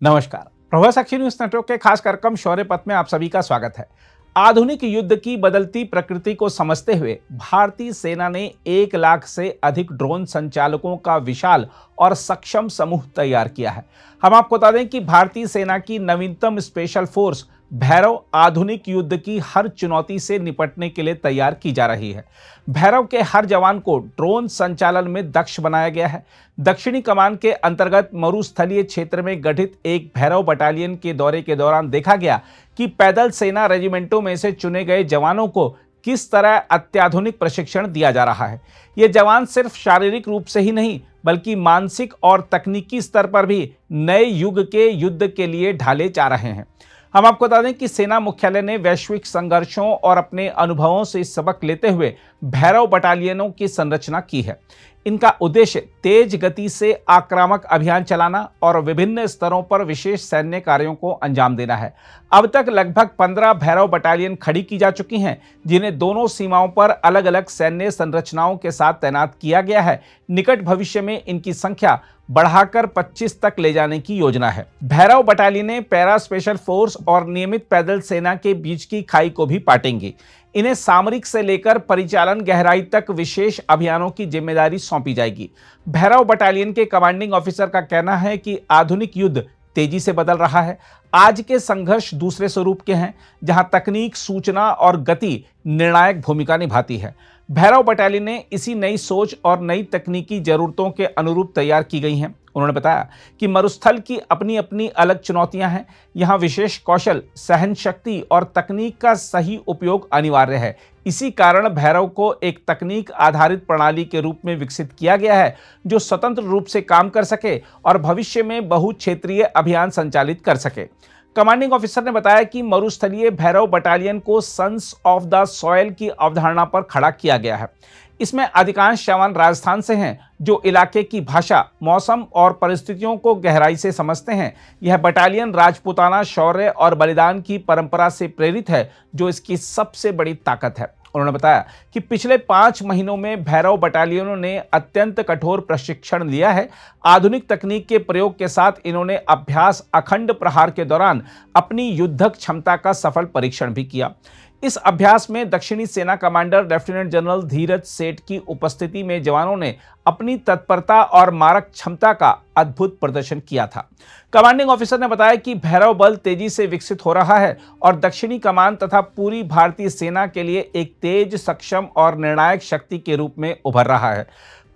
नमस्कार। प्रभा साक्षी news network के खास कार्यक्रम शौर्य पथ में आप सभी का स्वागत है। आधुनिक युद्ध की बदलती प्रकृति को समझते हुए भारतीय सेना ने 1 लाख से अधिक ड्रोन संचालकों का विशाल और सक्षम समूह तैयार किया है। हम आपको बता दें कि भारतीय सेना की नवीनतम स्पेशल फोर्स भैरव आधुनिक युद्ध की हर चुनौती से निपटने के लिए तैयार की जा रही है। भैरव के हर जवान को ड्रोन संचालन में दक्ष बनाया गया है। दक्षिणी कमान के अंतर्गत मरुस्थलीय क्षेत्र में गठित एक भैरव बटालियन के दौरे के दौरान देखा गया कि पैदल सेना रेजिमेंटों में से चुने गए जवानों को किस तरह अत्याधुनिक प्रशिक्षण दिया जा रहा है। ये जवान सिर्फ शारीरिक रूप से ही नहीं बल्कि मानसिक और तकनीकी स्तर पर भी नए युग के युद्ध के लिए ढाले जा रहे हैं। हम आपको बता दें कि सेना मुख्यालय ने वैश्विक संघर्षों और अपने अनुभवों से सबक लेते हुए भैरव बटालियनों की संरचना की है। इनका उद्देश्य तेज गति से आक्रामक अभियान चलाना और विभिन्न स्तरों पर विशेष सैन्य कार्यों को अंजाम देना है। अब तक लगभग 15 भैरव बटालियन खड़ी की जा चुकी हैं, जिन्हें दोनों सीमाओं पर अलग अलग सैन्य संरचनाओं के साथ तैनात किया गया है। निकट भविष्य में इनकी संख्या बढ़ाकर 25 तक ले जाने की योजना है। भैरव बटालियनें पैरा स्पेशल फोर्स और नियमित पैदल सेना के बीच की खाई को भी पाटेंगी। इन्हें सामरिक से लेकर परिचालन गहराई तक विशेष अभियानों की जिम्मेदारी सौंपी जाएगी। भैरव बटालियन के कमांडिंग ऑफिसर का कहना है कि आधुनिक युद्ध तेजी से बदल रहा है। आज के संघर्ष दूसरे स्वरूप के हैं, जहां तकनीक, सूचना और गति निर्णायक भूमिका निभाती है। भैरव बटालियनें इसी नई सोच और नई तकनीकी जरूरतों के अनुरूप तैयार की गई हैं। उन्होंने बताया कि मरुस्थल की अपनी अपनी अलग चुनौतियां हैं। यहां विशेष कौशल, सहन शक्ति और तकनीक का सही उपयोग अनिवार्य है। इसी कारण भैरव को एक तकनीक आधारित प्रणाली के रूप में विकसित किया गया है, जो स्वतंत्र रूप से काम कर सके और भविष्य में बहुक्षेत्रीय अभियान संचालित कर सके। कमांडिंग ऑफिसर ने बताया कि मरुस्थलीय भैरव बटालियन को सन्स ऑफ द सॉयल की अवधारणा पर खड़ा किया गया है। इसमें अधिकांश जवान राजस्थान से हैं, जो इलाके की भाषा, मौसम और परिस्थितियों को गहराई से समझते हैं। यह बटालियन राजपूताना शौर्य और बलिदान की परंपरा से प्रेरित है, जो इसकी सबसे बड़ी ताकत है। उन्होंने बताया कि पिछले 5 महीनों में भैरव बटालियनों ने अत्यंत कठोर प्रशिक्षण लिया है। आधुनिक तकनीक के प्रयोग के साथ इन्होंने अभ्यास अखंड प्रहार के दौरान अपनी युद्धक क्षमता का सफल परीक्षण भी किया। इस अभ्यास में दक्षिणी सेना कमांडर लेफ्टिनेंट जनरल धीरज सेठ की उपस्थिति में जवानों ने अपनी तत्परता और मारक क्षमता का अद्भुत प्रदर्शन किया था। कमांडिंग ऑफिसर ने बताया कि भैरव बल तेजी से विकसित हो रहा है और दक्षिणी कमान तथा पूरी भारतीय सेना के लिए एक तेज, सक्षम और निर्णायक शक्ति के रूप में उभर रहा है।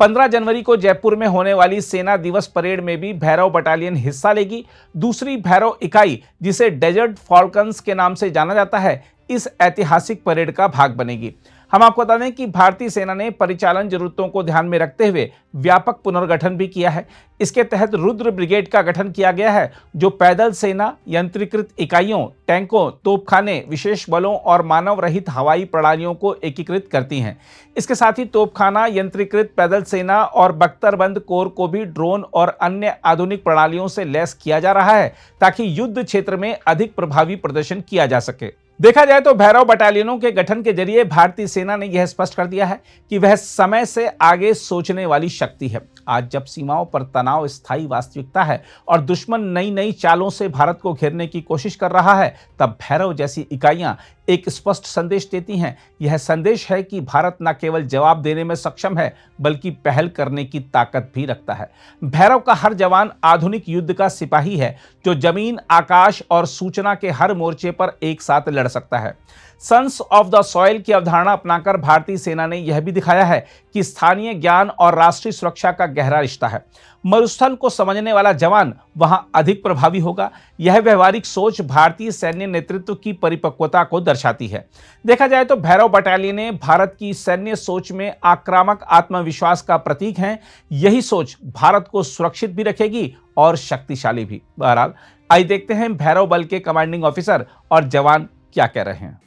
15 जनवरी को जयपुर में होने वाली सेना दिवस परेड में भी भैरव बटालियन हिस्सा लेगी। दूसरी भैरव इकाई, जिसे डेजर्ट फॉल्कन्स के नाम से जाना जाता है, इस ऐतिहासिक परेड का भाग बनेगी। हम आपको बता दें कि भारतीय सेना ने परिचालन जरूरतों को ध्यान में रखते हुए व्यापक पुनर्गठन भी किया है। इसके तहत रुद्र ब्रिगेड का गठन किया गया है, जो पैदल सेना, यंत्रीकृत इकाइयों, टैंकों, तोपखाने, विशेष बलों और मानव रहित हवाई प्रणालियों को एकीकृत करती हैं। इसके साथ ही तोपखाना, यंत्रीकृत पैदल सेना और बख्तरबंद कोर को भी ड्रोन और अन्य आधुनिक प्रणालियों से लैस किया जा रहा है, ताकि युद्ध क्षेत्र में अधिक प्रभावी प्रदर्शन किया जा सके। देखा जाए तो भैरव बटालियनों के गठन के जरिए भारतीय सेना ने यह स्पष्ट कर दिया है कि वह समय से आगे सोचने वाली शक्ति है। आज जब सीमाओं पर तनाव स्थायी वास्तविकता है और दुश्मन नई नई चालों से भारत को घेरने की कोशिश कर रहा है, तब भैरव जैसी इकाइयां एक स्पष्ट संदेश देती हैं। यह संदेश है कि भारत न केवल जवाब देने में सक्षम है, बल्कि पहल करने की ताकत भी रखता है। भैरव का हर जवान आधुनिक युद्ध का सिपाही है, जो जमीन, आकाश और सूचना के हर मोर्चे पर एक साथ लड़ सकता है। सन्स ऑफ द सॉइल की अवधारणा अपनाकर भारतीय सेना ने यह भी दिखाया है कि स्थानीय ज्ञान और राष्ट्रीय सुरक्षा का गहरा रिश्ता है। मरुस्थल को समझने वाला जवान वहां अधिक प्रभावी होगा। यह व्यवहारिक सोच भारतीय सैन्य नेतृत्व की परिपक्वता को दर्शाती है। देखा जाए तो भैरव बटालियनें भारत की सैन्य सोच में आक्रामक आत्मविश्वास का प्रतीक हैं। यही सोच भारत को सुरक्षित भी रखेगी और शक्तिशाली भी। बहरहाल, आइए देखते हैं भैरव बल के कमांडिंग ऑफिसर और जवान क्या कह रहे हैं।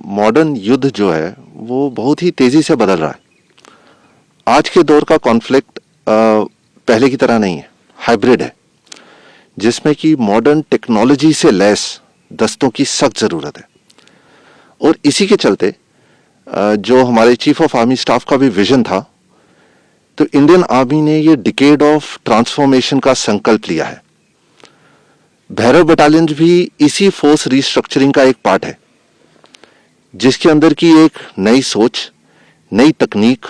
मॉडर्न युद्ध जो है वो बहुत ही तेजी से बदल रहा है। आज के दौर का कॉन्फ्लिक्ट पहले की तरह नहीं है, हाइब्रिड है, जिसमें कि मॉडर्न टेक्नोलॉजी से लैस दस्तों की सख्त जरूरत है। और इसी के चलते जो हमारे चीफ ऑफ आर्मी स्टाफ का भी विजन था, तो इंडियन आर्मी ने ये डिकेड ऑफ ट्रांसफॉर्मेशन का संकल्प लिया है। भैरव बटालियन भी इसी फोर्स रिस्ट्रक्चरिंग का एक पार्ट है, जिसके अंदर की एक नई सोच, नई तकनीक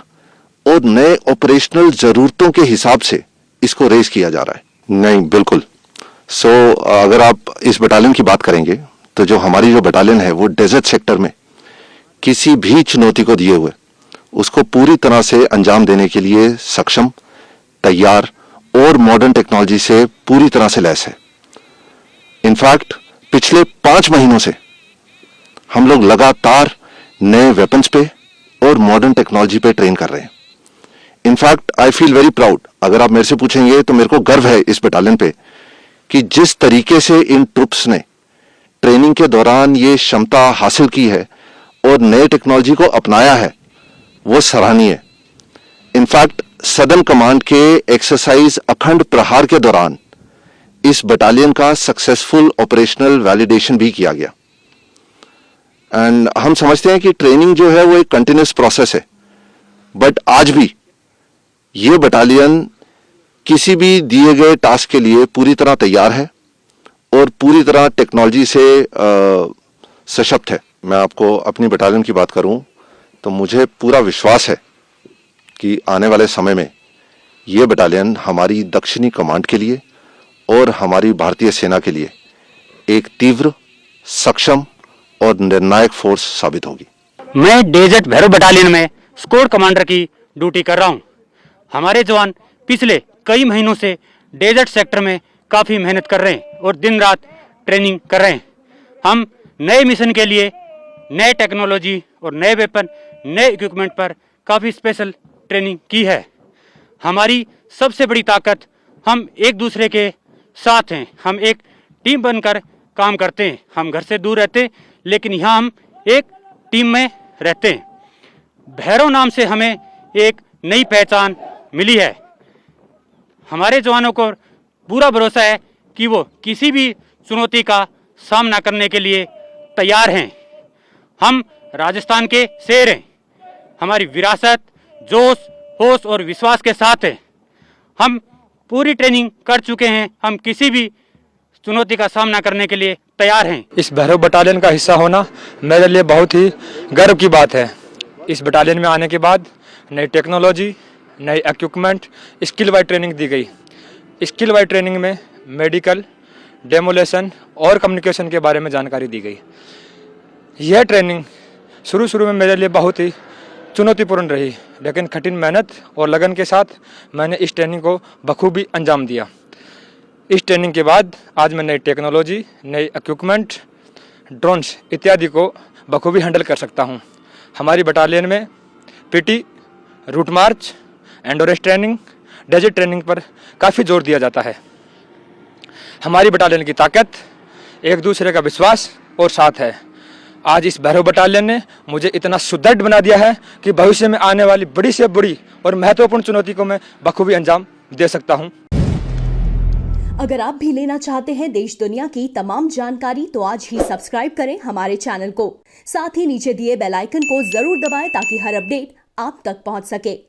और नए ऑपरेशनल जरूरतों के हिसाब से इसको रेस किया जा रहा है। नहीं, बिल्कुल। अगर आप इस बटालियन की बात करेंगे तो जो हमारी जो बटालियन है वो डेजर्ट सेक्टर में किसी भी चुनौती को दिए हुए उसको पूरी तरह से अंजाम देने के लिए सक्षम, तैयार और मॉडर्न टेक्नोलॉजी से पूरी तरह से लैस है। इनफैक्ट पिछले 5 महीनों से हम लोग लगातार नए वेपन्स पे और मॉडर्न टेक्नोलॉजी पे ट्रेन कर रहे हैं। In fact I feel very proud, अगर आप मेरे से पूछेंगे तो मेरे को गर्व है इस बटालियन पे कि जिस तरीके से इन ट्रुप्स ने ट्रेनिंग के दौरान ये क्षमता हासिल की है और नए टेक्नोलॉजी को अपनाया है, वो सराहनीय है। इनफैक्ट सदर्न कमांड के एक्सरसाइज अखंड प्रहार के दौरान इस बटालियन का सक्सेसफुल ऑपरेशनल वैलिडेशन भी किया गया। एंड हम समझते हैं कि ट्रेनिंग जो है वो एक कंटिन्यूस प्रोसेस है, बट आज भी ये बटालियन किसी भी दिए गए टास्क के लिए पूरी तरह तैयार है और पूरी तरह टेक्नोलॉजी से सशक्त है। मैं आपको अपनी बटालियन की बात करूं तो मुझे पूरा विश्वास है कि आने वाले समय में ये बटालियन हमारी दक्षिणी कमांड के लिए और हमारी भारतीय सेना के लिए एक तीव्र, सक्षम और निर्णायक फोर्स साबित होगी। मैं डेजर्ट भैरव बटालियन में स्क्वाड कमांडर की ड्यूटी कर रहा हूं। हमारे जवान पिछले कई महीनों से डेजर्ट सेक्टर में काफ़ी मेहनत कर रहे हैं और दिन रात ट्रेनिंग कर रहे हैं। हम नए मिशन के लिए नए टेक्नोलॉजी और नए वेपन, नए इक्विपमेंट पर काफ़ी स्पेशल ट्रेनिंग की है। हमारी सबसे बड़ी ताकत हम एक दूसरे के साथ हैं। हम एक टीम बनकर काम करते हैं। हम घर से दूर रहते हैं, लेकिन यहाँ हम एक टीम में रहते हैं। भैरव नाम से हमें एक नई पहचान मिली है। हमारे जवानों को पूरा भरोसा है कि वो किसी भी चुनौती का सामना करने के लिए तैयार हैं। हम राजस्थान के शेर हैं। हमारी विरासत, जोश, होश और विश्वास के साथ है। हम पूरी ट्रेनिंग कर चुके हैं। हम किसी भी चुनौती का सामना करने के लिए तैयार हैं। इस भैरव बटालियन का हिस्सा होना मेरे लिए बहुत ही गर्व की बात है। इस बटालियन में आने के बाद नई टेक्नोलॉजी, नई इक्विपमेंट, स्किल वाइज ट्रेनिंग दी गई। स्किल वाइज ट्रेनिंग में मेडिकल, डेमोलेशन और कम्युनिकेशन के बारे में जानकारी दी गई। यह ट्रेनिंग शुरू में मेरे लिए बहुत ही चुनौतीपूर्ण रही, लेकिन कठिन मेहनत और लगन के साथ मैंने इस ट्रेनिंग को बखूबी अंजाम दिया। इस ट्रेनिंग के बाद आज मैं नई टेक्नोलॉजी, नई इक्विपमेंट, ड्रोन्स इत्यादि को बखूबी हैंडल कर सकता हूं। हमारी बटालियन में PT, route march, endurance training, desert training पर काफ़ी जोर दिया जाता है। हमारी बटालियन की ताकत एक दूसरे का विश्वास और साथ है। आज इस भैरव बटालियन ने मुझे इतना सुदृढ़ बना दिया है कि भविष्य में आने वाली बड़ी से बड़ी और महत्वपूर्ण चुनौती को मैं बखूबी अंजाम दे सकता हूं। अगर आप भी लेना चाहते हैं देश दुनिया की तमाम जानकारी तो आज ही सब्सक्राइब करें हमारे चैनल को। साथ ही नीचे दिए बेल आइकन को जरूर दबाएं ताकि हर अपडेट आप तक पहुंच सके।